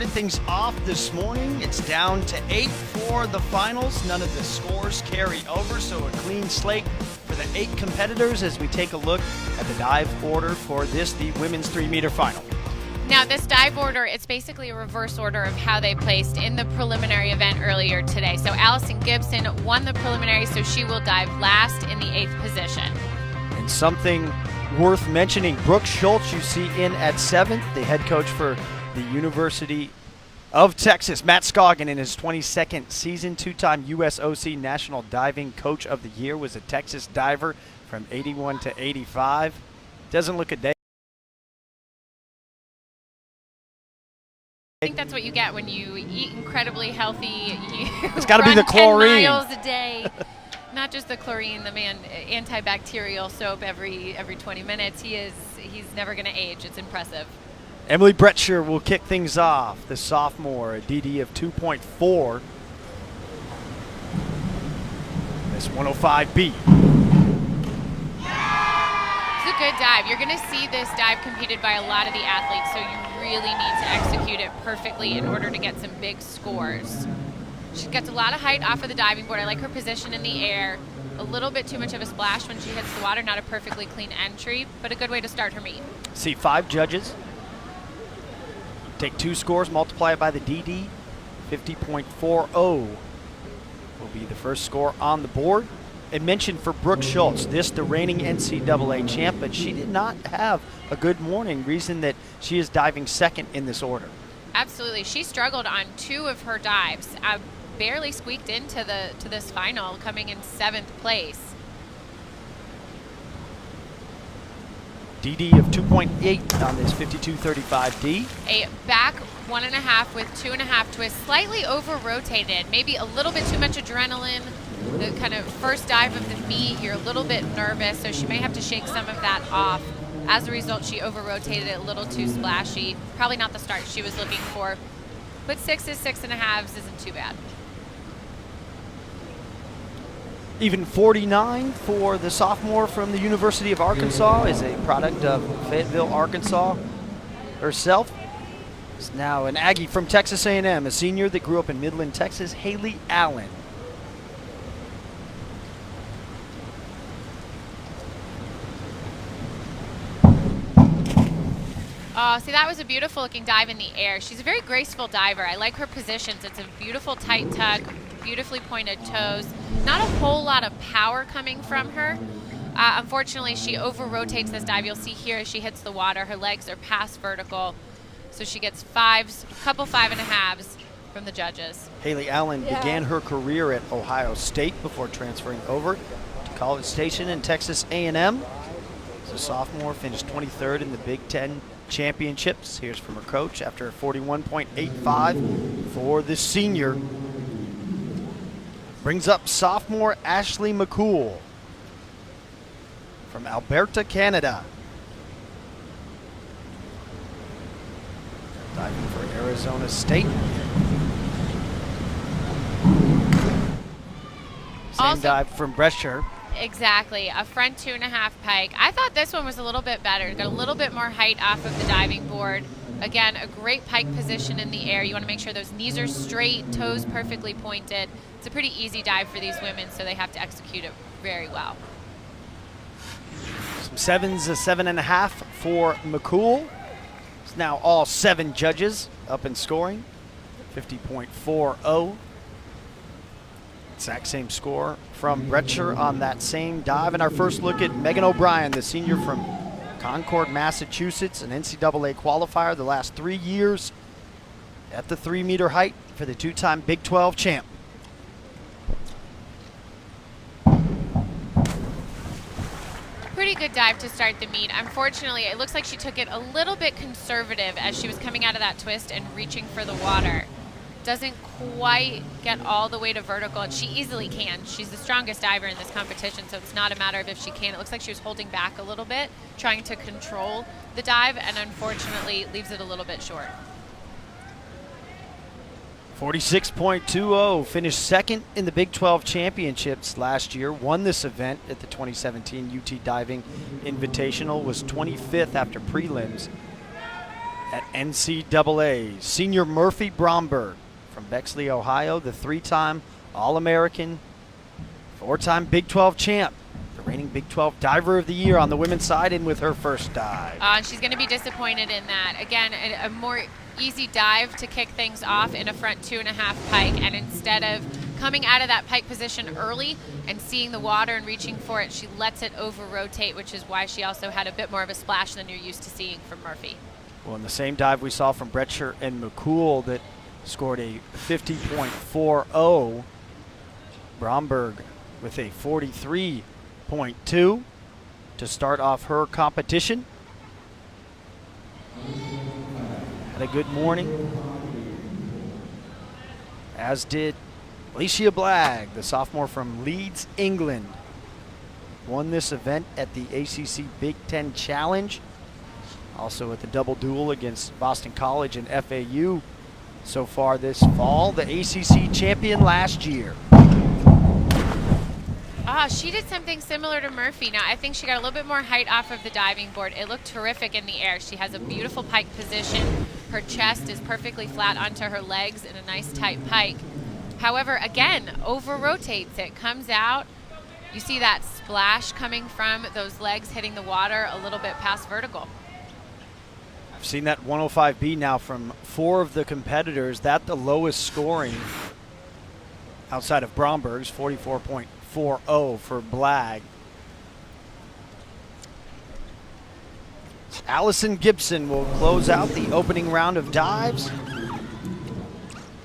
started things off this morning. It's down to 8 for the finals. None of the scores carry over, so a clean slate for the 8 competitors as we take a look at the dive order for the women's 3-meter final. Now, this dive order, it's basically a reverse order of how they placed in the preliminary event earlier today. So Allison Gibson won the preliminary, so she will dive last in the 8th position. And something worth mentioning, Brooke Schultz you see in at 7th, the head coach for the University of Texas. Matt Scoggin in his 22nd season, 2-time USOC National Diving Coach of the Year, was a Texas diver from 81 to 85. Doesn't look a day. I think that's what you get when you eat incredibly healthy. It's got to be the chlorine. 10 miles a day. Not just the chlorine, the man, antibacterial soap every 20 minutes. He's never going to age. It's impressive. Emily Bretcher will kick things off, the sophomore, a DD of 2.4. This 105B. It's a good dive. You're going to see this dive competed by a lot of the athletes, so you really need to execute it perfectly in order to get some big scores. She gets a lot of height off of the diving board. I like her position in the air. A little bit too much of a splash when she hits the water. Not a perfectly clean entry, but a good way to start her meet. See 5 judges. Take 2 scores, multiply it by the DD. 50.40 will be the first score on the board. And mentioned for Brooke Schultz, the reigning NCAA champ, but she did not have a good morning, reason that she is diving second in this order. Absolutely. She struggled on 2 of her dives. Barely squeaked into this final, coming in 7th place. DD of 2.8 on this 52.35D. A back 1.5 with 2.5 twist, slightly over-rotated, maybe a little bit too much adrenaline. The kind of first dive of the meet, you're a little bit nervous, so she may have to shake some of that off. As a result, she over-rotated it a little too splashy. Probably not the start she was looking for, but 6s, 6.5s isn't too bad. Even 49 for the sophomore from the University of Arkansas, is a product of Fayetteville, Arkansas herself. Is now an Aggie from Texas A&M, a senior that grew up in Midland, Texas, Haley Allen. Oh, see, that was a beautiful looking dive in the air. She's a very graceful diver. I like her positions. It's a beautiful tight tuck, beautifully pointed toes. Not a whole lot of power coming from her. Unfortunately, she over-rotates this dive. You'll see here as she hits the water, her legs are past vertical. So she gets 5s, a couple 5.5s from the judges. Haley Allen began her career at Ohio State before transferring over to College Station in Texas A&M. As a sophomore, finished 23rd in the Big Ten Championships. Here's from her coach after 41.85 for the senior. Brings up sophomore Ashley McCool from Alberta, Canada. Diving for Arizona State. Same dive from Brescher. Exactly, a front 2.5 pike. I thought this one was a little bit better. Got a little bit more height off of the diving board. Again, a great pike position in the air. You want to make sure those knees are straight, toes perfectly pointed. It's a pretty easy dive for these women, so they have to execute it very well. Some 7s, a 7.5 for McCool. It's now all 7 judges up in scoring. 50.40. Exact same score from Bretcher on that same dive. And our first look at Megan O'Brien, the senior from Concord, Massachusetts, an NCAA qualifier the last 3 years at the 3-meter height for the 2-time Big 12 champ. Pretty good dive to start the meet. Unfortunately, it looks like she took it a little bit conservative as she was coming out of that twist and reaching for the water. Doesn't quite get all the way to vertical, and she easily can. She's the strongest diver in this competition, so it's not a matter of if she can. It looks like she was holding back a little bit, trying to control the dive, and unfortunately leaves it a little bit short. 46.20, finished second in the Big 12 Championships last year, won this event at the 2017 UT Diving Invitational, was 25th after prelims. at NCAA. Senior Murphy Bromberg from Bexley, Ohio, the 3-time All-American, 4-time Big 12 champ, the reigning Big 12 Diver of the Year on the women's side, in with her first dive. She's going to be disappointed in that. Again, a more easy dive to kick things off in a front 2.5 pike, and instead of coming out of that pike position early and seeing the water and reaching for it, she lets it over-rotate, which is why she also had a bit more of a splash than you're used to seeing from Murphy. Well, in the same dive we saw from Bretcher and McCool that scored a 50.40, Bromberg with a 43.2 to start off her competition. Had a good morning, as did Alicia Blagg, the sophomore from Leeds, England. Won this event at the ACC Big Ten Challenge. Also at the double duel against Boston College and FAU so far this fall. The ACC champion last year. She did something similar to Murphy. Now, I think she got a little bit more height off of the diving board. It looked terrific in the air. She has a beautiful pike position. Her chest is perfectly flat onto her legs in a nice tight pike. However, again, over-rotates it, comes out. You see that splash coming from those legs hitting the water a little bit past vertical. I've seen that 105B now from 4 of the competitors. That the lowest scoring outside of Bromberg's, 44.40 for Blagg. Allison Gibson will close out the opening round of dives.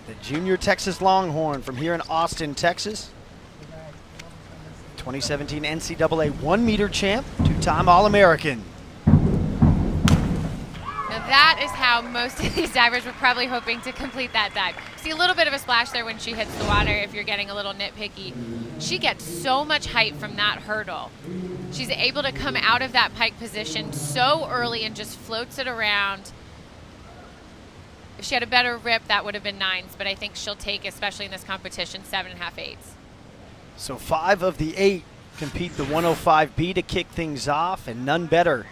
The junior Texas Longhorn from here in Austin, Texas. 2017 NCAA 1-meter champ, 2-time All-American. Now that is how most of these divers were probably hoping to complete that dive. See a little bit of a splash there when she hits the water if you're getting a little nitpicky. She gets so much height from that hurdle. She's able to come out of that pike position so early and just floats it around. If she had a better rip, that would have been 9s, but I think she'll take, especially in this competition, 7.5 8s. So 5 of the 8 compete the 105B to kick things off, and none better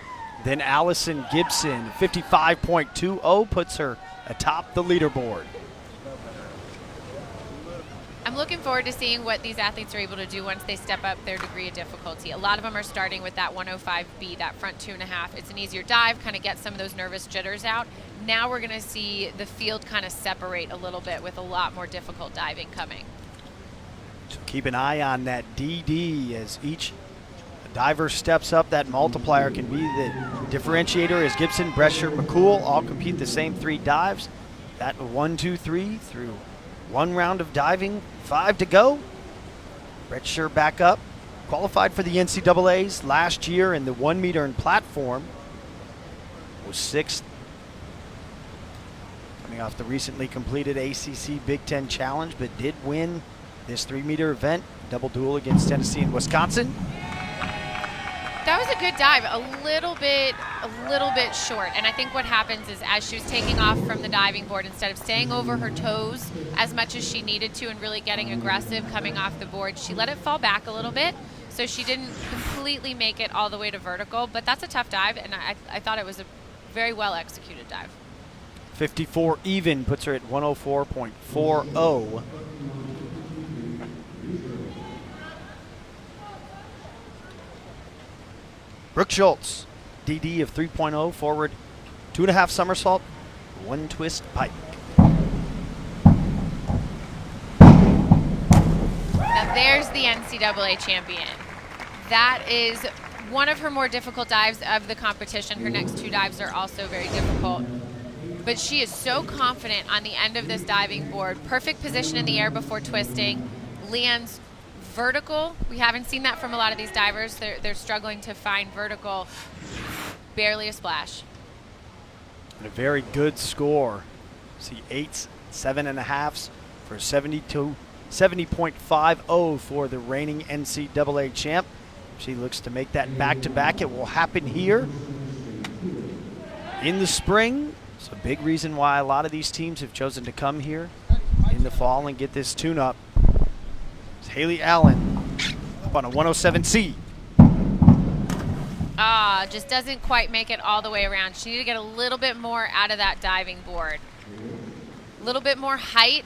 than Allison Gibson. 55.20 puts her atop the leaderboard. I'm looking forward to seeing what these athletes are able to do once they step up their degree of difficulty. A lot of them are starting with that 105B, that front 2.5. It's an easier dive, kind of get some of those nervous jitters out. Now we're going to see the field kind of separate a little bit with a lot more difficult diving coming. So keep an eye on that DD as each diver steps up. That multiplier can be the differentiator as Gibson, Brescher, McCool all compete the same 3 dives. That 1, 2, 3 through 1 round of diving, 5 to go. Brescher back up. Qualified for the NCAAs last year in the 1-meter and platform. Was 6th. Coming off the recently completed ACC Big Ten Challenge, but did win this 3-meter event, double duel against Tennessee and Wisconsin. That was a good dive, a little bit short. And I think what happens is as she was taking off from the diving board, instead of staying over her toes as much as she needed to and really getting aggressive coming off the board, she let it fall back a little bit. So she didn't completely make it all the way to vertical, but that's a tough dive, and I thought it was a very well executed dive. 54 even puts her at 104.40. Brooke Schultz, DD of 3.0, forward 2.5 somersault, 1 twist pike. Now there's the NCAA champion. That is one of her more difficult dives of the competition. Her next 2 dives are also very difficult. But she is so confident on the end of this diving board. Perfect position in the air before twisting. Lands vertical. We haven't seen that from a lot of these divers. They're struggling to find vertical. Barely a splash. And a very good score. See 8s, 7.5s for 70.50 for the reigning NCAA champ. She looks to make that back-to-back. It will happen here in the spring. It's a big reason why a lot of these teams have chosen to come here in the fall and get this tune-up. It's Haley Allen up on a 107C. Just doesn't quite make it all the way around. She needed to get a little bit more out of that diving board. A little bit more height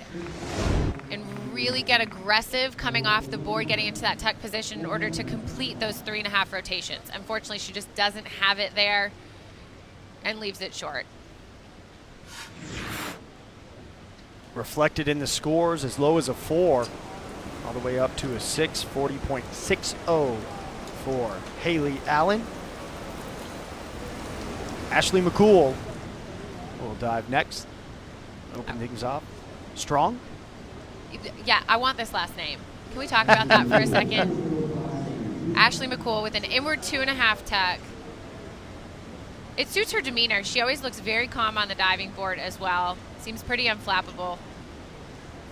and really get aggressive coming off the board, getting into that tuck position in order to complete those 3.5 rotations. Unfortunately, she just doesn't have it there and leaves it short. Reflected in the scores, as low as a 4, all the way up to a 6, 40.60 for Haley Allen. Ashley McCool will dive next. Open things up. Strong? Yeah, I want this last name. Can we talk about that for a second? Ashley McCool with an inward 2.5 tuck. It suits her demeanor. She always looks very calm on the diving board as well. Seems pretty unflappable.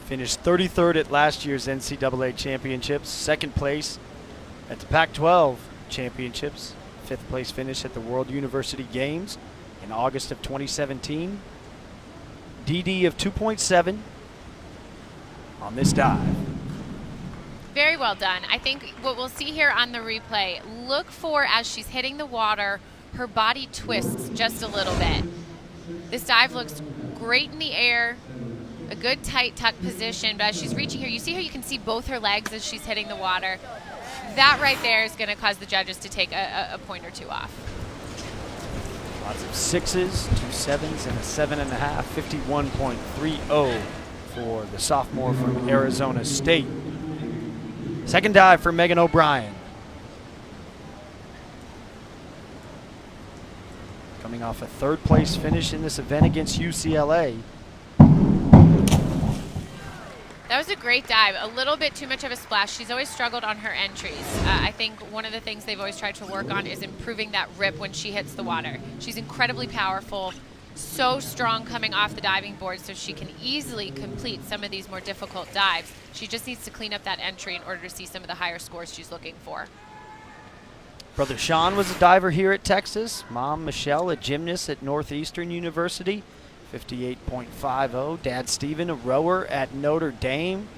Finished 33rd at last year's NCAA championships, 2nd place at the Pac-12 championships, 5th place finish at the World University Games in August of 2017. DD of 2.7 on this dive. Very well done. I think what we'll see here on the replay, look for, as she's hitting the water, her body twists just a little bit. This dive looks great in the air, a good tight tuck position, but as she's reaching here, you see how you can see both her legs as she's hitting the water. That right there is going to cause the judges to take a point or two off. Lots of 6s, 2 7s, and a 7.5, 51.30 for the sophomore from Arizona State. Second dive for Megan O'Brien. Coming off a 3rd place finish in this event against UCLA. That was a great dive. A little bit too much of a splash. She's always struggled on her entries. I think one of the things they've always tried to work on is improving that rip when she hits the water. She's incredibly powerful, so strong coming off the diving board, so she can easily complete some of these more difficult dives. She just needs to clean up that entry in order to see some of the higher scores she's looking for. Brother Sean was a diver here at Texas. Mom Michelle, a gymnast at Northeastern University. 58.50. Dad Steven, a rower at Notre Dame.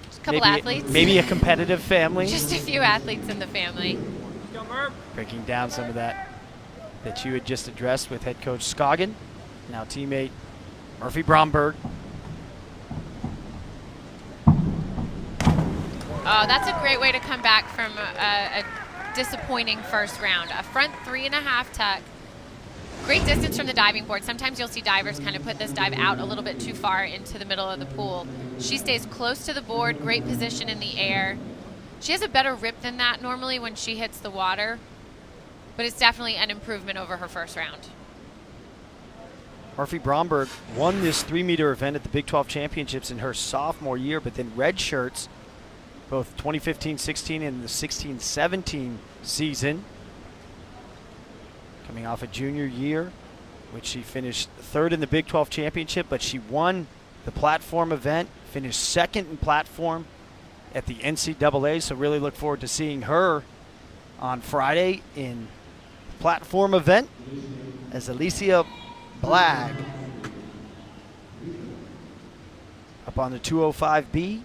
Just a couple athletes. Maybe a competitive family. Just a few athletes in the family. Breaking down some of that you had just addressed with head coach Scoggin. Now teammate Murphy Bromberg. Oh, that's a great way to come back from a disappointing first round. A front 3.5 tuck. Great distance from the diving board. Sometimes you'll see divers kind of put this dive out a little bit too far into the middle of the pool. She stays close to the board, great position in the air. She has a better rip than that normally when she hits the water, but it's definitely an improvement over her first round. Murphy Bromberg won this 3-meter event at the Big 12 Championships in her sophomore year, but then red shirts both 2015-16 and the 16-17 season. Coming off a junior year, which she finished 3rd in the Big 12 Championship, but she won the platform event, finished 2nd in platform at the NCAA, so really look forward to seeing her on Friday in the platform event as Alicia Blagg up on the 205B,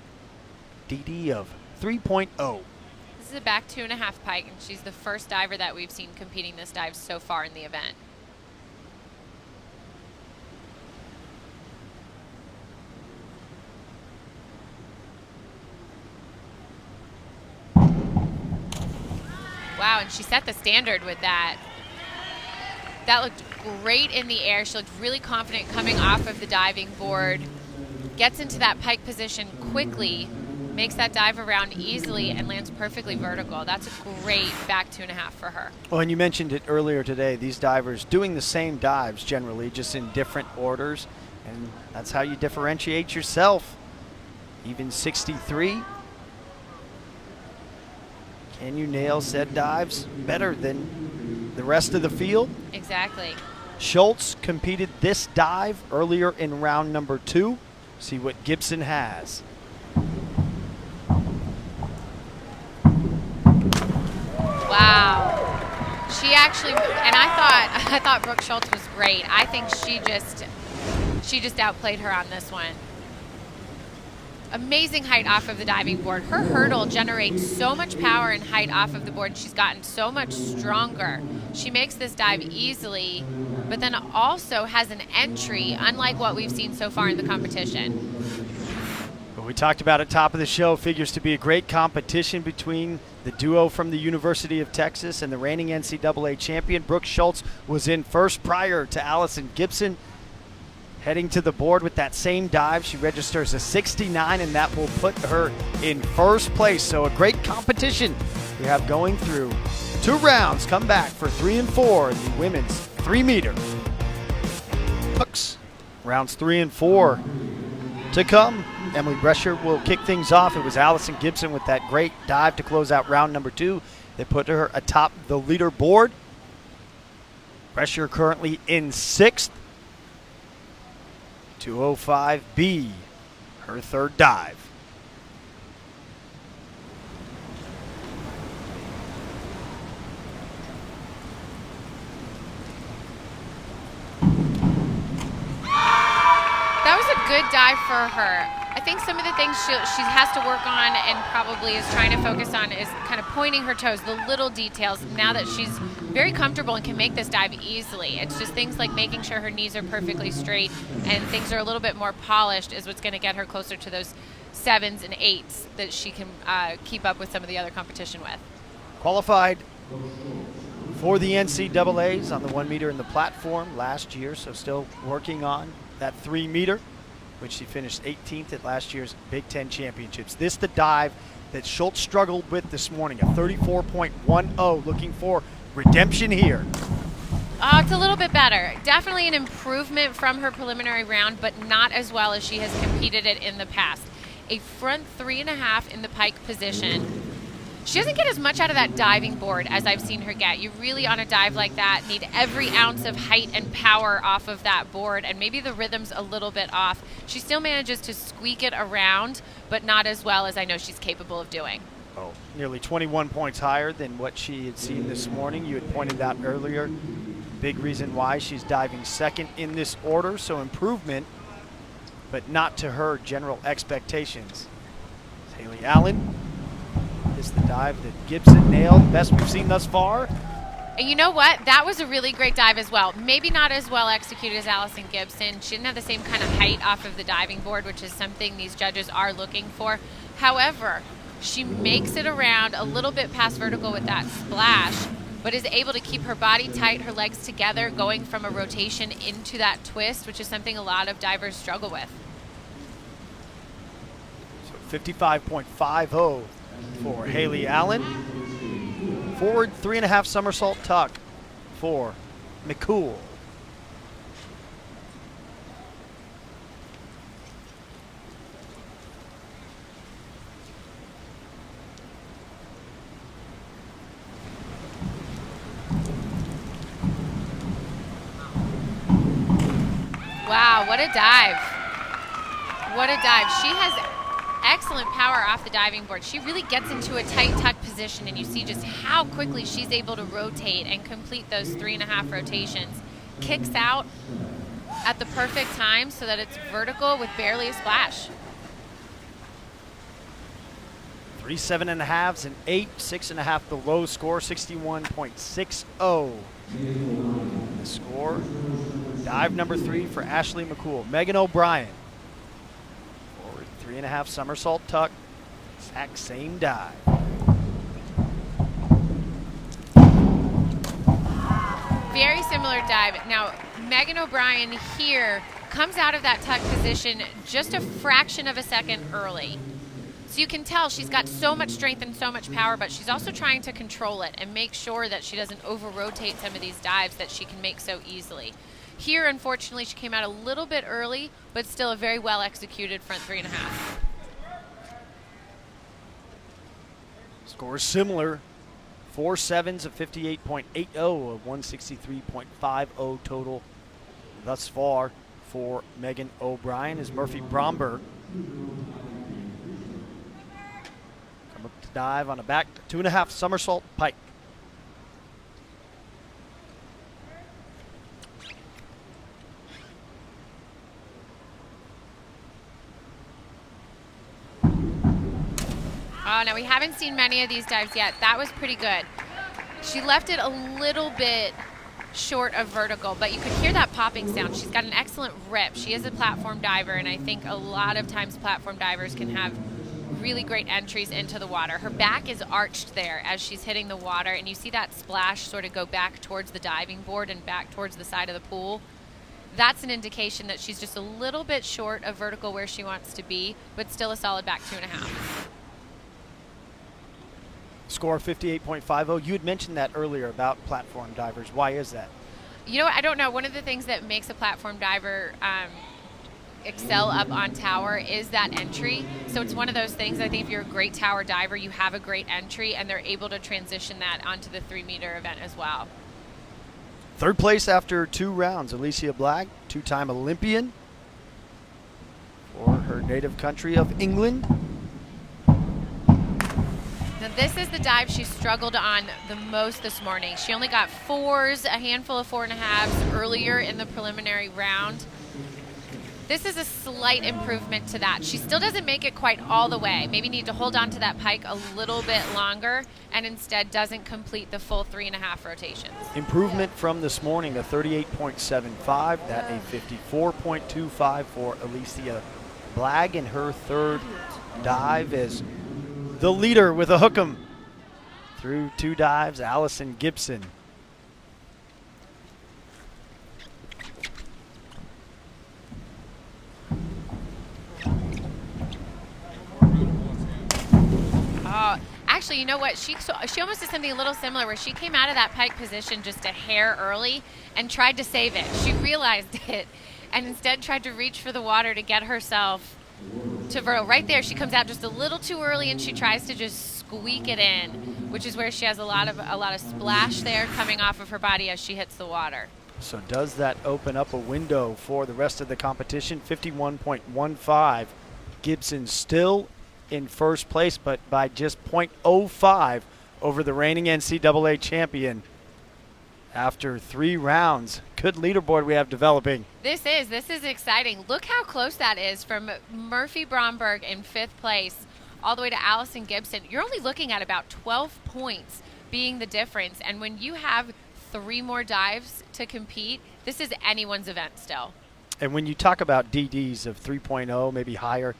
DD of 3.0. This is a back 2.5 pike, and she's the first diver that we've seen competing this dive so far in the event. Wow, and she set the standard with that. That looked great in the air. She looked really confident coming off of the diving board. Gets into that pike position quickly, makes that dive around easily, and lands perfectly vertical. That's a great back 2.5 for her. Well, and you mentioned it earlier today, these divers doing the same dives generally, just in different orders, and that's how you differentiate yourself. Even 63. Can you nail said dives better than the rest of the field? Exactly. Schultz competed this dive earlier in round number 2. See what Gibson has. Wow. She actually, and I thought Brooke Schultz was great. I think she just outplayed her on this one. amazing height off of the diving board. Her hurdle generates so much power and height off of the board. She's gotten so much stronger. She makes this dive easily, but then also has an entry, unlike what we've seen so far in the competition. Well, we talked about at top of the show, figures to be a great competition between the duo from the University of Texas and the reigning NCAA champion. Brooke Schultz was in first prior to Allison Gibson. Heading to the board with that same dive, she registers a 69, and that will put her in first place. So a great competition we have going through 2 rounds. Come back for 3 and 4 in the women's 3-meter. Hooks. Rounds 3 and 4 to come. Emily Brescher will kick things off. It was Allison Gibson with that great dive to close out round number 2. They put her atop the leaderboard. Brescher currently in 6th. 205B, her 3rd dive. That was a good dive for her. I think some of the things she has to work on and probably is trying to focus on is kind of pointing her toes, the little details, now that she's very comfortable and can make this dive easily. It's just things like making sure her knees are perfectly straight and things are a little bit more polished is what's going to get her closer to those 7s and 8s that she can keep up with some of the other competition with. Qualified for the NCAAs on the 1-meter in the platform last year, so still working on that 3-meter, which she finished 18th at last year's Big Ten Championships. This the dive that Schultz struggled with this morning, a 34.10, looking for redemption here. It's a little bit better. Definitely an improvement from her preliminary round, but not as well as she has competed it in the past. A front 3.5 in the pike position. She doesn't get as much out of that diving board as I've seen her get. You really, on a dive like that, need every ounce of height and power off of that board, and maybe the rhythm's a little bit off. She still manages to squeak it around, but not as well as I know she's capable of doing. Oh, nearly 21 points higher than what she had seen this morning. You had pointed out earlier, big reason why she's diving 2nd in this order, so improvement, but not to her general expectations. Haley Allen is the dive that Gibson nailed, best we've seen thus far. And you know what? That was a really great dive as well. Maybe not as well executed as Allison Gibson. She didn't have the same kind of height off of the diving board, which is something these judges are looking for. However, she makes it around a little bit past vertical with that splash, but is able to keep her body tight, her legs together, going from a rotation into that twist, which is something a lot of divers struggle with. So 55.50 for Haley Allen. Forward 3.5 somersault tuck for McCool. Wow, what a dive. What a dive. She has excellent power off the diving board. She really gets into a tight tuck position, and you see just how quickly she's able to rotate and complete those 3.5 rotations. Kicks out at the perfect time so that it's vertical with barely a splash. 3 7.5s and 8, 6.5 the low score, 61.60. The score, dive number 3 for Ashley McCool. Megan O'Brien, forward 3.5 somersault tuck, exact same dive. Very similar dive. Now, Megan O'Brien here comes out of that tuck position just a fraction of a second early. So you can tell she's got so much strength and so much power, but she's also trying to control it and make sure that she doesn't over-rotate some of these dives that she can make so easily. Here, unfortunately, she came out a little bit early, but still a very well-executed front 3.5. Score is similar. 4 7s of 58.80, a 163.50 total thus far for Megan O'Brien as Murphy Bromberg come up to dive on a back 2.5 somersault pike. Oh, no, we haven't seen many of these dives yet. That was pretty good. She left it a little bit short of vertical, but you could hear that popping sound. She's got an excellent rip. She is a platform diver, and I think a lot of times platform divers can have really great entries into the water. Her back is arched there as she's hitting the water, and you see that splash sort of go back towards the diving board and back towards the side of the pool. That's an indication that she's just a little bit short of vertical where she wants to be, but still a solid back 2.5. Score 58.50. You had mentioned that earlier about platform divers. Why is that? You know, I don't know. One of the things that makes a platform diver excel up on tower is that entry. So it's one of those things, I think if you're a great tower diver, you have a great entry, and they're able to transition that onto the 3-meter event as well. Third place after 2 rounds, Alicia Blagg, 2-time Olympian for her native country of England. Now this is the dive she struggled on the most this morning. She only got 4s, a handful of 4.5s earlier in the preliminary round. This is a slight improvement to that. She still doesn't make it quite all the way. Maybe need to hold on to that pike a little bit longer, and instead doesn't complete the full 3.5 rotations. Improvement from this morning, a 38.75, that a 54.25 for Alicia Blagg in her third dive as the leader with a hook'em through 2 dives, Allison Gibson. Oh, actually, you know what? She almost did something a little similar where she came out of that pike position just a hair early and tried to save it. She realized it and instead tried to reach for the water to get herself to vertical. Right there, she comes out just a little too early and she tries to just squeak it in, which is where she has a lot of splash there coming off of her body as she hits the water. So does that open up a window for the rest of the competition? 51.15. Gibson still in first place, but by just 0.05 over the reigning NCAA champion after 3 rounds. Good leaderboard we have developing. This is exciting. Look how close that is from Murphy Bromberg in 5th place all the way to Allison Gibson. You're only looking at about 12 points being the difference, and when you have 3 more dives to compete, this is anyone's event still. And when you talk about DDs of 3.0, maybe higher,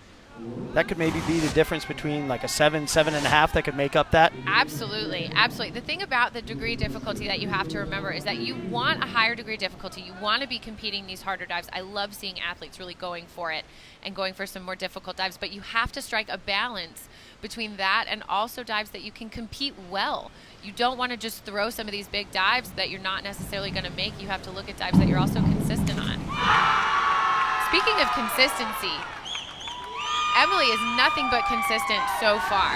that could maybe be the difference between like a 7, 7.5 that could make up that? Absolutely, absolutely. The thing about the degree difficulty that you have to remember is that you want a higher degree difficulty. You want to be competing these harder dives. I love seeing athletes really going for it and going for some more difficult dives, but you have to strike a balance between that and also dives that you can compete well. You don't want to just throw some of these big dives that you're not necessarily going to make. You have to look at dives that you're also consistent on. Speaking of consistency, Emily is nothing but consistent so far.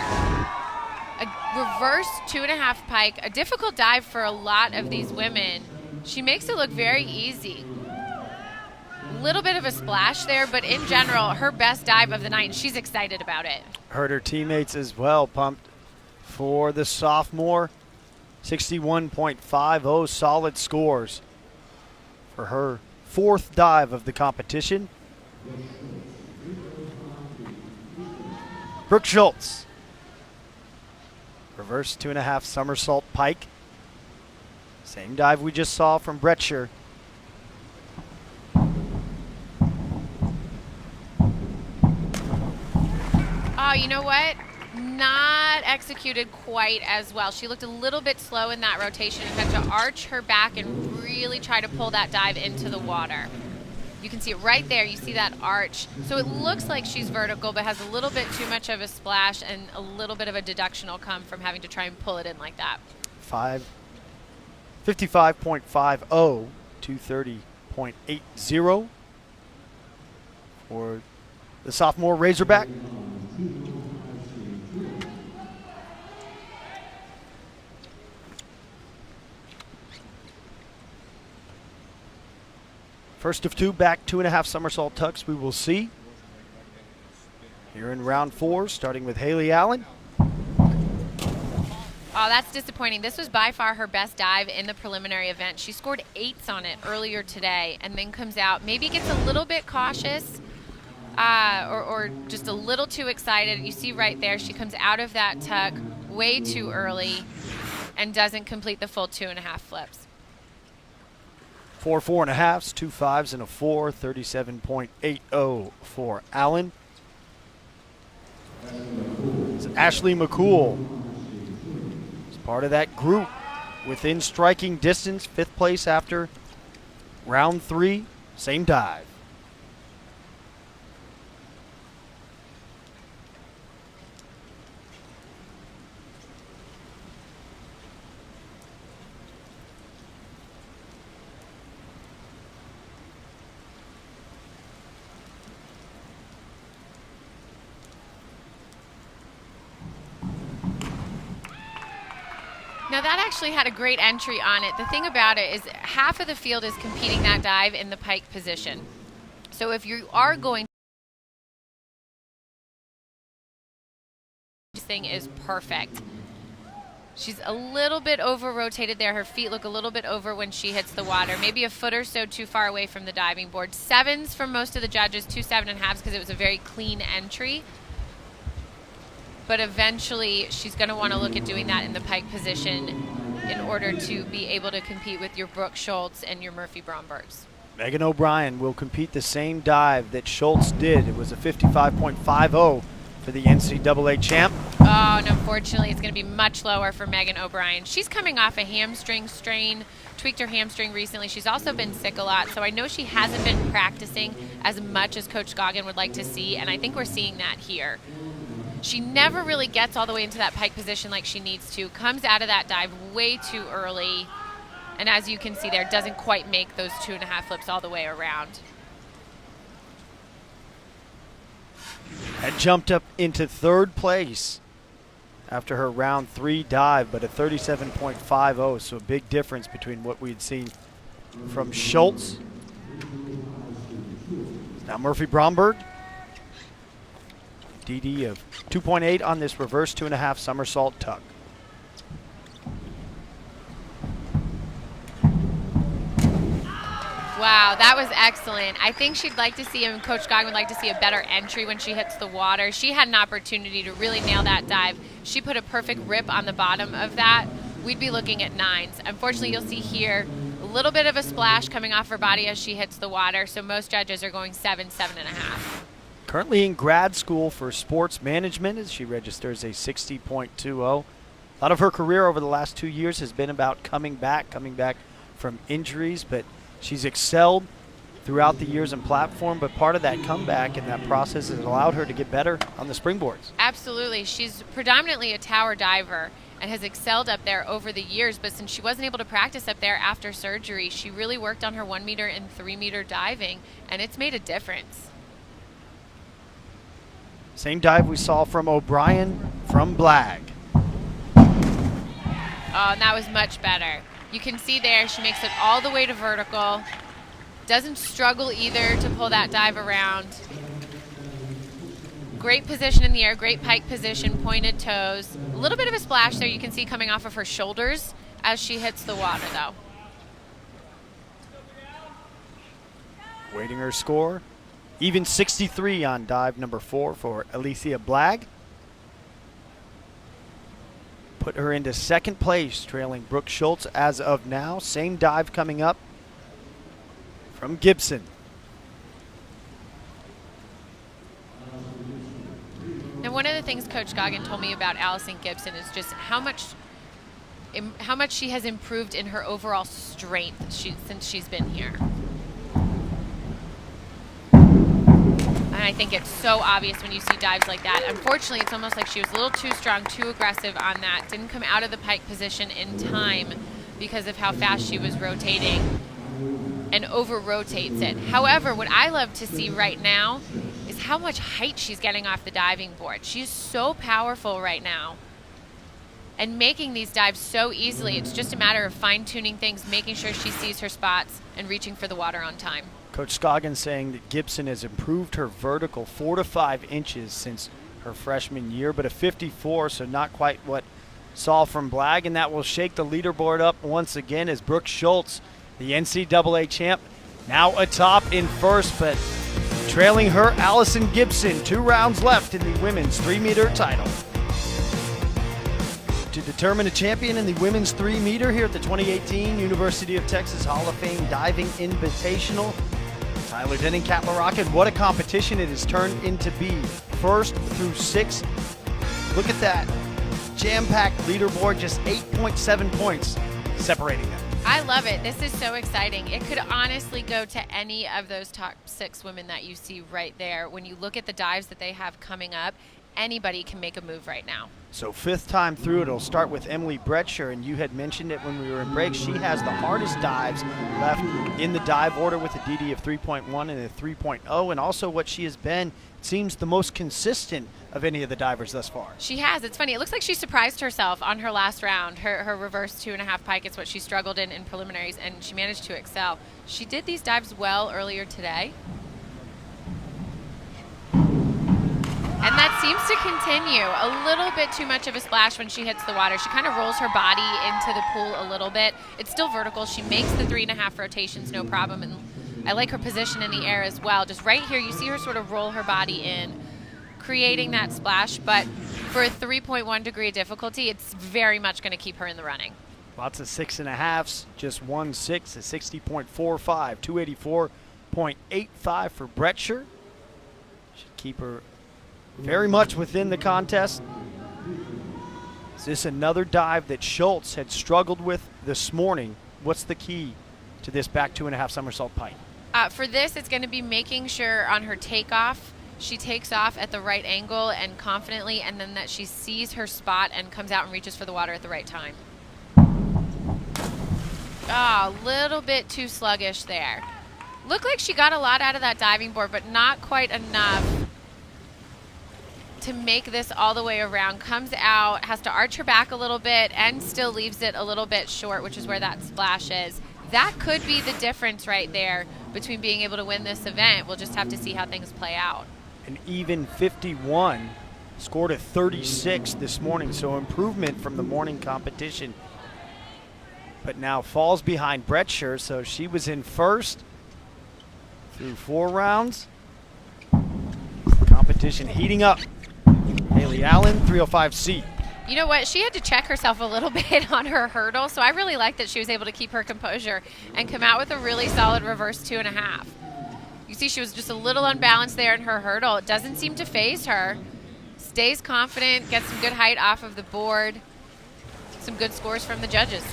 A reverse 2.5 pike, a difficult dive for a lot of these women. She makes it look very easy. Little bit of a splash there, but in general, her best dive of the night, and she's excited about it. Heard her teammates as well pumped for the sophomore. 61.50 solid scores for her 4th dive of the competition. Brooke Schultz, reverse 2.5 somersault pike. Same dive we just saw from Bretcher. Oh, you know what? Not executed quite as well. She looked a little bit slow in that rotation and had to arch her back and really try to pull that dive into the water. You can see it right there. You see that arch. So it looks like she's vertical, but has a little bit too much of a splash, and a little bit of a deduction will come from having to try and pull it in like that. 55.50, 230.80 for the sophomore Razorback. First of 2 back 2.5 somersault tucks we will see here in round 4, starting with Haley Allen. Oh, that's disappointing. This was by far her best dive in the preliminary event. She scored 8s on it earlier today and then comes out, maybe gets a little bit cautious or just a little too excited. You see right there, she comes out of that tuck way too early and doesn't complete the full 2.5 flips. 4 4.5s, 2 5s, and a 4. 37.80 for Allen. It's Ashley McCool. It's part of that group within striking distance. 5th place after round 3. Same dive. Now that actually had a great entry on it. The thing about it is half of the field is competing that dive in the pike position. So if you are going, this thing is perfect. She's a little bit over rotated there. Her feet look a little bit over when she hits the water. Maybe a foot or so too far away from the diving board. 7s from most of the judges, 2 7.5s because it was a very clean entry. But eventually she's going to want to look at doing that in the pike position in order to be able to compete with your Brooke Schultz and your Murphy Brombergs. Megan O'Brien will compete the same dive that Schultz did. It was a 55.50 for the NCAA champ. Oh, and unfortunately it's going to be much lower for Megan O'Brien. She's coming off a hamstring strain, tweaked her hamstring recently. She's also been sick a lot, so I know she hasn't been practicing as much as Coach Goggin would like to see, and I think we're seeing that here. She never really gets all the way into that pike position like she needs to, comes out of that dive way too early, and as you can see there, doesn't quite make those 2.5 flips all the way around. Had jumped up into 3rd place after her round 3 dive, but a 37.50, so a big difference between what we had seen from Schultz. Now Murphy Bromberg. DD of 2.8 on this reverse 2.5 somersault tuck. Wow, that was excellent. I think she'd like to see, and Coach Goggin would like to see a better entry when she hits the water. She had an opportunity to really nail that dive. She put a perfect rip on the bottom of that. We'd be looking at 9s. Unfortunately, you'll see here a little bit of a splash coming off her body as she hits the water, so most judges are going 7, 7.5. Currently in grad school for sports management as she registers a 60.20. A lot of her career over the last 2 years has been about coming back from injuries, but she's excelled throughout the years in platform, but part of that comeback and that process has allowed her to get better on the springboards. Absolutely. She's predominantly a tower diver and has excelled up there over the years, but since she wasn't able to practice up there after surgery, she really worked on her 1 meter and 3 meter diving, and it's made a difference. Same dive we saw from O'Brien from Blagg. Oh, and that was much better. You can see there she makes it all the way to vertical. Doesn't struggle either to pull that dive around. Great position in the air, great pike position, pointed toes. A little bit of a splash there you can see coming off of her shoulders as she hits the water though. Waiting her score. Even 63 on dive number 4 for Alicia Blagg. Put her into 2nd place, trailing Brooke Schultz as of now. Same dive coming up from Gibson. And one of the things Coach Goggin told me about Allison Gibson is just how much she has improved in her overall strength since she's been here. And I think it's so obvious when you see dives like that. Unfortunately, it's almost like she was a little too strong, too aggressive on that. Didn't come out of the pike position in time because of how fast she was rotating and over-rotates it. However, what I love to see right now is how much height she's getting off the diving board. She's so powerful right now and making these dives so easily. It's just a matter of fine-tuning things, making sure she sees her spots, and reaching for the water on time. Coach Scoggin saying that Gibson has improved her vertical 4 to 5 inches since her freshman year, but a 54, so not quite what saw from Blagg, and that will shake the leaderboard up once again as Brooke Schultz, the NCAA champ, now atop in first, but Trailing her, Allison Gibson. 2 rounds left in the women's 3-meter title. To determine a champion in the women's 3-meter here at the 2018 University of Texas Hall of Fame Diving Invitational, Tyler Denning, Kat LaRocca, and what a competition it has turned into be. 1st through 6th. Look at that jam-packed leaderboard, just 8.7 points separating them. I love it. This is so exciting. It could honestly go to any of those top 6 women that you see right there. When you look at the dives that they have coming up, anybody can make a move right now. So 5th time through, it'll start with Emily Bretcher, and you had mentioned it when we were in break. She has the hardest dives left in the dive order with a DD of 3.1 and a 3.0, and also what she has been, it seems, the most consistent of any of the divers thus far. She has. It's funny. It looks like she surprised herself on her last round. Her reverse 2.5 pike is what she struggled in preliminaries, and she managed to excel. She did these dives well earlier today. And that seems to continue. A little bit too much of a splash when she hits the water. She kind of rolls her body into the pool a little bit. It's still vertical. She makes the 3.5 rotations, no problem. And I like her position in the air as well. Just right here, you see her sort of roll her body in, creating that splash. But for a 3.1 degree difficulty, it's very much going to keep her in the running. Lots of 6.5s, just 1.6, a 60.45, 284.85 for Bretcher. Should keep her very much within the contest. Is this another dive that Schultz had struggled with this morning? What's the key to this back 2.5 somersault pike? For this, it's going to be making sure on her takeoff, she takes off at the right angle and confidently, and then that she sees her spot and comes out and reaches for the water at the right time. A little bit too sluggish there. Looked like she got a lot out of that diving board, but not quite enough to make this all the way around. Comes out, has to arch her back a little bit, and still leaves it a little bit short, which is where that splash is. That could be the difference right there between being able to win this event. We'll just have to see how things play out. An even 51, scored a 36 this morning, so improvement from the morning competition. But now falls behind Bretcher, so she was in first through 4 rounds. Competition heating up. Haley Allen, 305C. You know what? She had to check herself a little bit on her hurdle, so I really like that she was able to keep her composure and come out with a really solid reverse 2.5. You see she was just a little unbalanced there in her hurdle. It doesn't seem to phase her. Stays confident, gets some good height off of the board. Some good scores from the judges.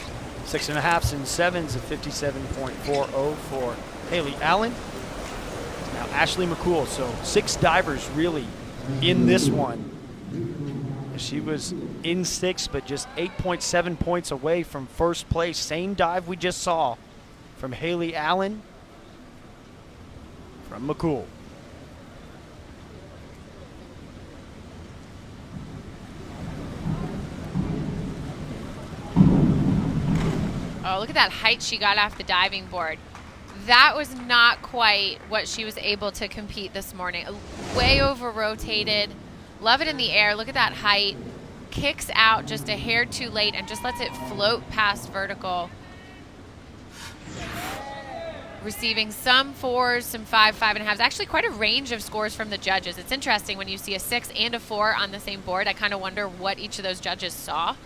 6.5s and 7s of 57.40 for Haley Allen. Now Ashley McCool, so 6 divers really in this one. She was in 6th, but just 8.7 points away from first place. Same dive we just saw from Haley Allen, from McCool. Oh, look at that height she got off the diving board. That was not quite what she was able to compete this morning. Way over rotated. Love it in the air. Look at that height. Kicks out just a hair too late and just lets it float past vertical. Receiving some 4s, some 5.5s. Actually quite a range of scores from the judges. It's interesting when you see a 6 and a 4 on the same board. I kind of wonder what each of those judges saw.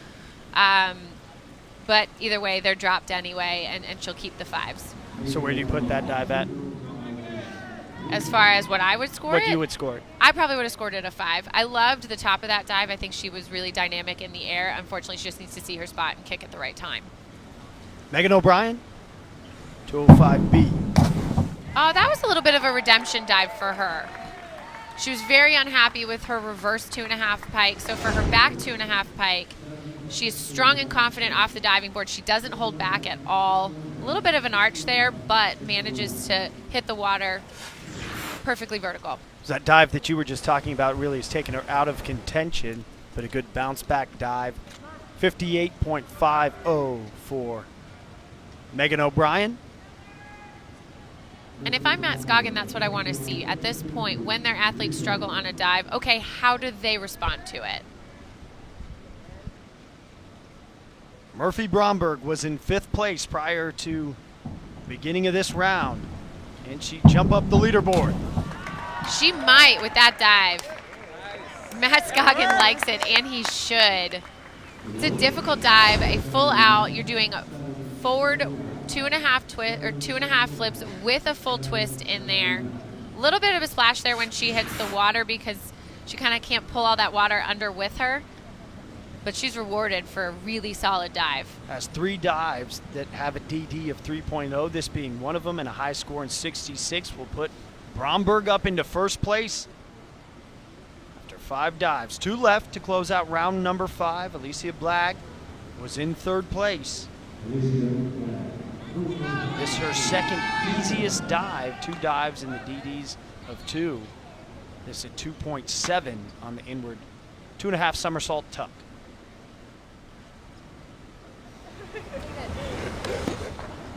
But either way, they're dropped anyway, and she'll keep the 5s. So where do you put that dive at? As far as what I would score What you would score it? I probably would have scored it a 5. I loved the top of that dive. I think she was really dynamic in the air. Unfortunately, she just needs to see her spot and kick at the right time. Megan O'Brien, 205B. Oh, that was a little bit of a redemption dive for her. She was very unhappy with her reverse 2.5 pike. So for her back 2.5 pike, she is strong and confident off the diving board. She doesn't hold back at all. A little bit of an arch there, but manages to hit the water perfectly vertical. That dive that you were just talking about really has taken her out of contention, but a good bounce back dive. 58.50 for Megan O'Brien. And if I'm Matt Scoggin, that's what I want to see. At this point, when their athletes struggle on a dive, okay, how do they respond to it? Murphy Bromberg was in 5th place prior to beginning of this round. And she jumped up the leaderboard. She might with that dive. Matt Scoggin likes it, and he should. It's a difficult dive, a full out. You're doing forward 2.5 flips with a full twist in there. A little bit of a splash there when she hits the water because she kind of can't pull all that water under with her. But she's rewarded for a really solid dive. Has 3 dives that have a DD of 3.0, this being one of them, and a high score in 66 will put Bromberg up into first place. After 5 dives, 2 left to close out round number 5. Alicia Blagg was in 3rd place. This is her second easiest dive, 2 dives in the DDs of 2. This at 2.7 on the inward 2.5 somersault tuck.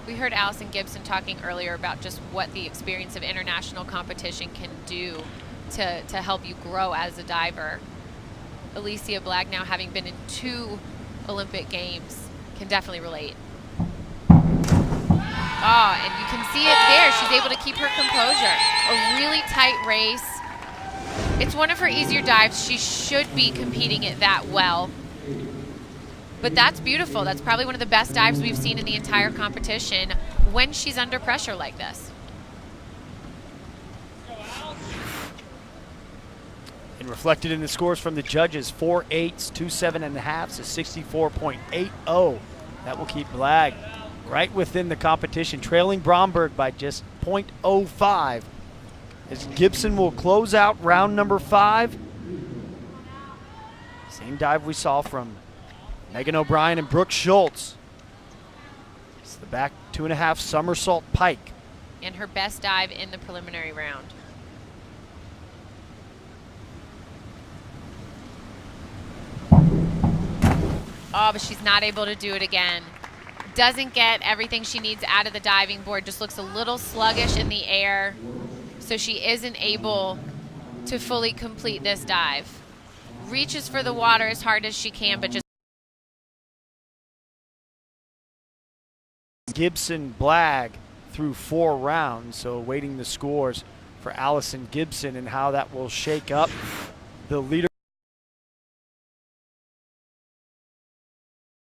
We heard Allison Gibson talking earlier about just what the experience of international competition can do to help you grow as a diver. Alicia Blagg, now having been in 2 Olympic Games, can definitely relate. Oh, and you can see it there. She's able to keep her composure. A really tight race. It's one of her easier dives. She should be competing it that well. But that's beautiful. That's probably one of the best dives we've seen in the entire competition when she's under pressure like this. And reflected in the scores from the judges, 4 8s, 2 7.5s, a 64.80. That will keep Blagg right within the competition, trailing Bromberg by just 0.05. As Gibson will close out round number 5. Same dive we saw from Megan O'Brien and Brooke Schultz. It's the back 2.5 somersault pike. And her best dive in the preliminary round. Oh, but she's not able to do it again. Doesn't get everything she needs out of the diving board. Just looks a little sluggish in the air. So she isn't able to fully complete this dive. Reaches for the water as hard as she can, but just Gibson Blagg through 4 rounds, so awaiting the scores for Allison Gibson and how that will shake up the leader.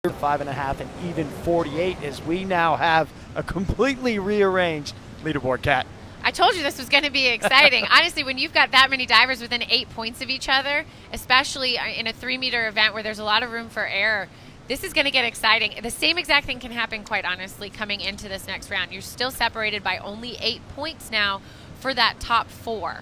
5.5 and even 48 as we now have a completely rearranged leaderboard, Kat. I told you this was going to be exciting. Honestly, when you've got that many divers within 8 points of each other, especially in a 3-meter event where there's a lot of room for error, this is going to get exciting. The same exact thing can happen, quite honestly, coming into this next round. You're still separated by only 8 points now for that top 4.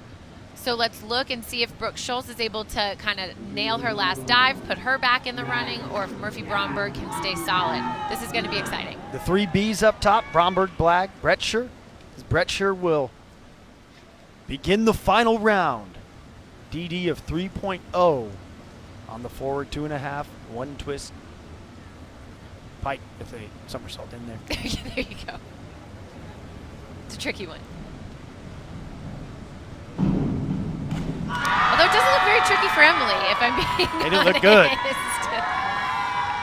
So let's look and see if Brooke Schultz is able to kind of nail her last dive, put her back in the running, or if Murphy Bromberg can stay solid. This is going to be exciting. The 3 Bs up top, Bromberg, Blagg, Brettscher. Brettscher will begin the final round. DD of 3.0 on the forward 2.5, 1 twist pike with a somersault in there. There you go. It's a tricky one. Although it doesn't look very tricky for Emily, if I'm being honest. They didn't look good.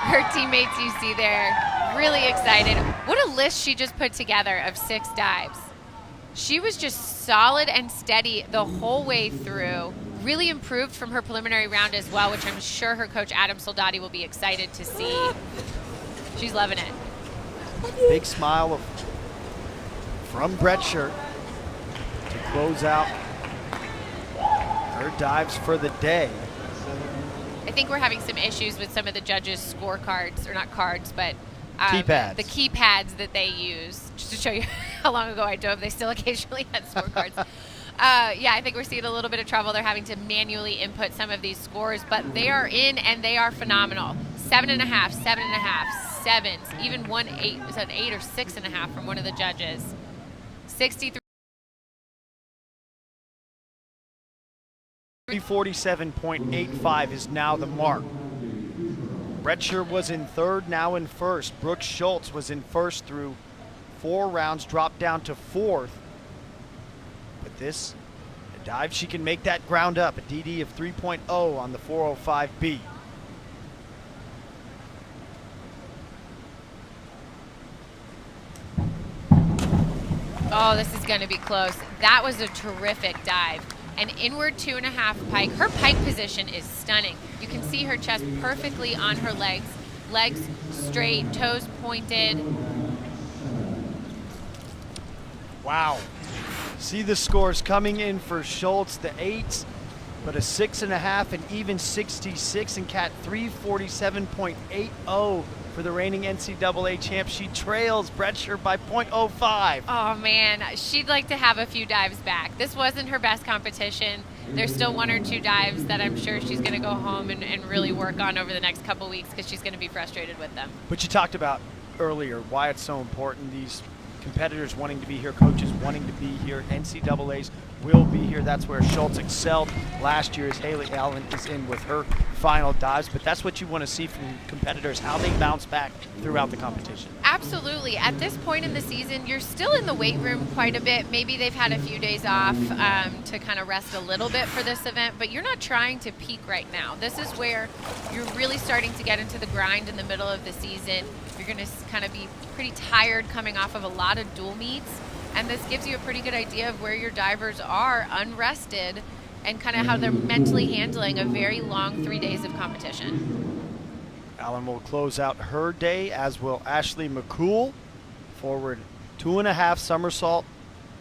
Her teammates you see there, really excited. What a list she just put together of 6 dives. She was just solid and steady the whole way through. Really improved from her preliminary round as well, which I'm sure her coach Adam Soldati will be excited to see. She's loving it. Big smile from Brettscher to close out her dives for the day. I think we're having some issues with some of the judges' scorecards, or not cards, but keypads. The keypads that they use, just to show you how long ago I dove. They still occasionally had scorecards. Yeah, I think we're seeing a little bit of trouble. They're having to manually input some of these scores, but they are in and they are phenomenal. 7.5, 7.5, 7s, even 1 8, is that 8 or 6.5 from one of the judges. 63. 347.85 is now the mark. Brettscher was in 3rd, now in 1st. Brooke Schultz was in 1st through 4 rounds, dropped down to 4th. But this, a dive, she can make that ground up. A DD of 3.0 on the 405B. Oh, this is going to be close. That was a terrific dive. An inward 2.5 pike. Her pike position is stunning. You can see her chest perfectly on her legs. Legs straight, toes pointed. Wow. See the scores coming in for Schultz, the 8s, but a 6.5 and even 66, and Kat 347.80 for the reigning NCAA champ. She trails Bretscher by 0.05. Oh man, she'd like to have a few dives back. This wasn't her best competition. There's still 1 or 2 dives that I'm sure she's going to go home and really work on over the next couple weeks because she's going to be frustrated with them. But you talked about earlier why it's so important, these competitors wanting to be here, coaches wanting to be here, NCAAs will be here. That's where Schultz excelled last year as Haley Allen is in with her final dives. But that's what you want to see from competitors, how they bounce back throughout the competition. Absolutely. At this point in the season, you're still in the weight room quite a bit. Maybe they've had a few days off to kind of rest a little bit for this event, but you're not trying to peak right now. This is where you're really starting to get into the grind in the middle of the season. You're going to kind of be pretty tired coming off of a lot of dual meets, and this gives you a pretty good idea of where your divers are unrested and kind of how they're mentally handling a very long 3 days of competition. Allen will close out her day, as will Ashley McCool. Forward 2.5 somersault,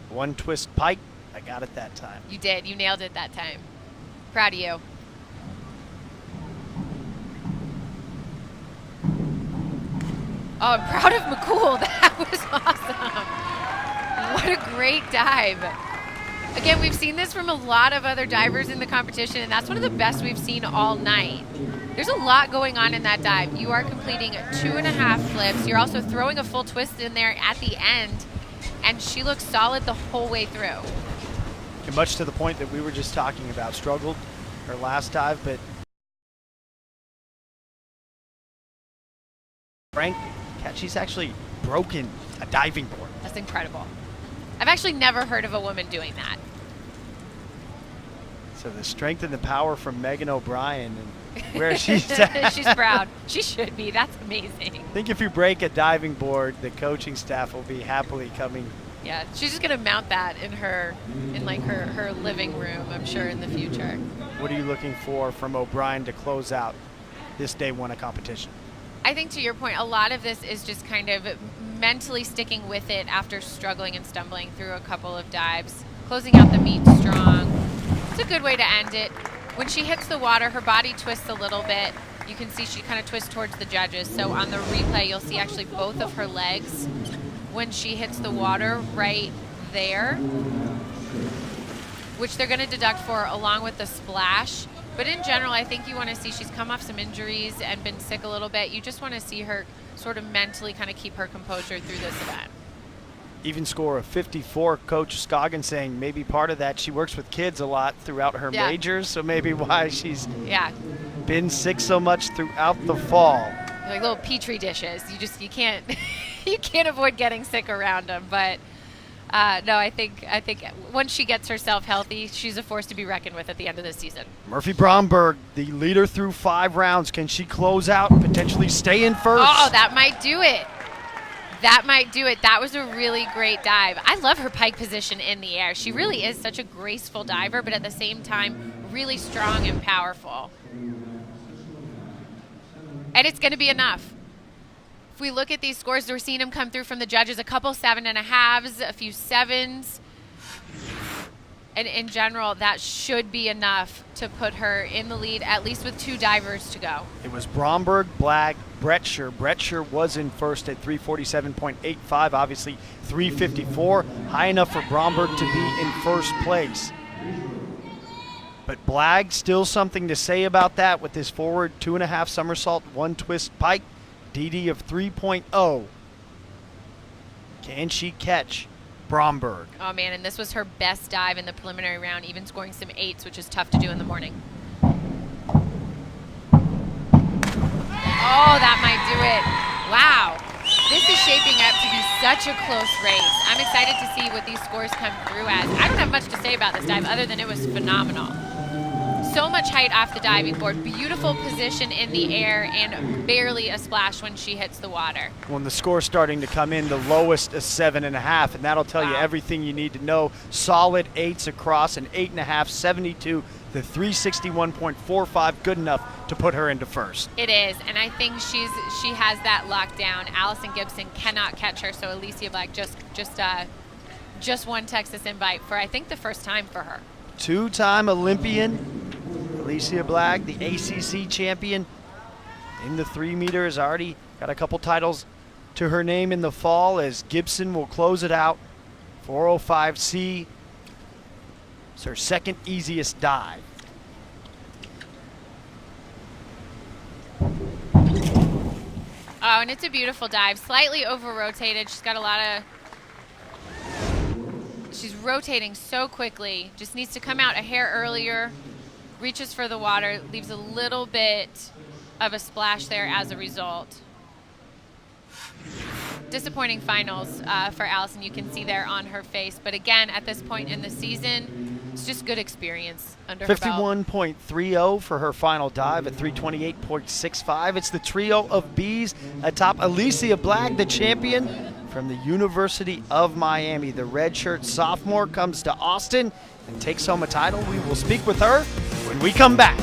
1 twist pike. I got it that time. You did. You nailed it that time. Proud of you. Oh, I'm proud of McCool. That was awesome. What a great dive. Again, we've seen this from a lot of other divers in the competition, and that's one of the best we've seen all night. There's a lot going on in that dive. You are completing 2.5 flips. You're also throwing a full twist in there at the end, and she looks solid the whole way through. And much to the point that we were just talking about, struggled her last dive, but Frank, she's actually broken a diving board. That's incredible. I've actually never heard of a woman doing that. So the strength and the power from Megan O'Brien and where she's at. She's proud. She should be. That's amazing. I think if you break a diving board, the coaching staff will be happily coming. Yeah, she's just gonna mount that in her living room, I'm sure, in the future. What are you looking for from O'Brien to close out this day 1 of competition? I think to your point, a lot of this is just kind of mentally sticking with it after struggling and stumbling through a couple of dives, closing out the meet strong. It's a good way to end it. When she hits the water, her body twists a little bit. You can see she kind of twists towards the judges. So on the replay, you'll see actually both of her legs when she hits the water right there, which they're going to deduct for along with the splash. But in general, I think you want to see she's come off some injuries and been sick a little bit. You just want to see her sort of mentally kind of keep her composure through this event. Even score of 54. Coach Scoggin saying maybe part of that, she works with kids a lot throughout her majors, so maybe why she's been sick so much throughout the fall. They're like little petri dishes. You can't you can't avoid getting sick around them. But no, I think once she gets herself healthy, she's a force to be reckoned with at the end of the season. Murphy Bromberg, the leader through 5 rounds. Can she close out and potentially stay in first? Oh, that might do it. That might do it. That was a really great dive. I love her pike position in the air. She really is such a graceful diver, but at the same time, really strong and powerful. And it's going to be enough. If we look at these scores, we're seeing them come through from the judges, a couple 7.5s, a few 7s. And in general, that should be enough to put her in the lead, at least with 2 divers to go. It was Bromberg, Blagg, Bretscher. Bretscher was in first at 347.85, obviously 354. High enough for Bromberg to be in first place. But Blagg, still something to say about that with his forward 2.5 somersault, 1 twist pike, DD of 3.0. Can she catch Bromberg? Oh man, and this was her best dive in the preliminary round, even scoring some 8s, which is tough to do in the morning. Oh, that might do it. Wow. This is shaping up to be such a close race. I'm excited to see what these scores come through as. I don't have much to say about this dive other than it was phenomenal. So much height off the diving board, beautiful position in the air, and barely a splash when she hits the water. When the score's starting to come in, the lowest is 7.5, and that'll tell you everything you need to know. Solid 8s across, an 8.5, 72, the 361.45, good enough to put her into first. It is, and I think she has that locked down. Allison Gibson cannot catch her, so Alicia Black just won Texas Invite for, I think, the first time for her. Two-time Olympian Alicia Black, the ACC champion in the 3 meters, already got a couple titles to her name in the fall, as Gibson will close it out. 405C. It's her second easiest dive. Oh, and it's a beautiful dive. Slightly over-rotated. She's got a lot of... She's rotating so quickly. Just needs to come out a hair earlier. Reaches for the water. Leaves a little bit of a splash there as a result. Disappointing finals for Allison. You can see there on her face. But again, at this point in the season, it's just good experience under her belt. 51.30 for her final dive at 328.65. It's the trio of Bs atop Alicia Black, the champion from the University of Miami. The redshirt sophomore comes to Austin and takes home a title. We will speak with her when we come back.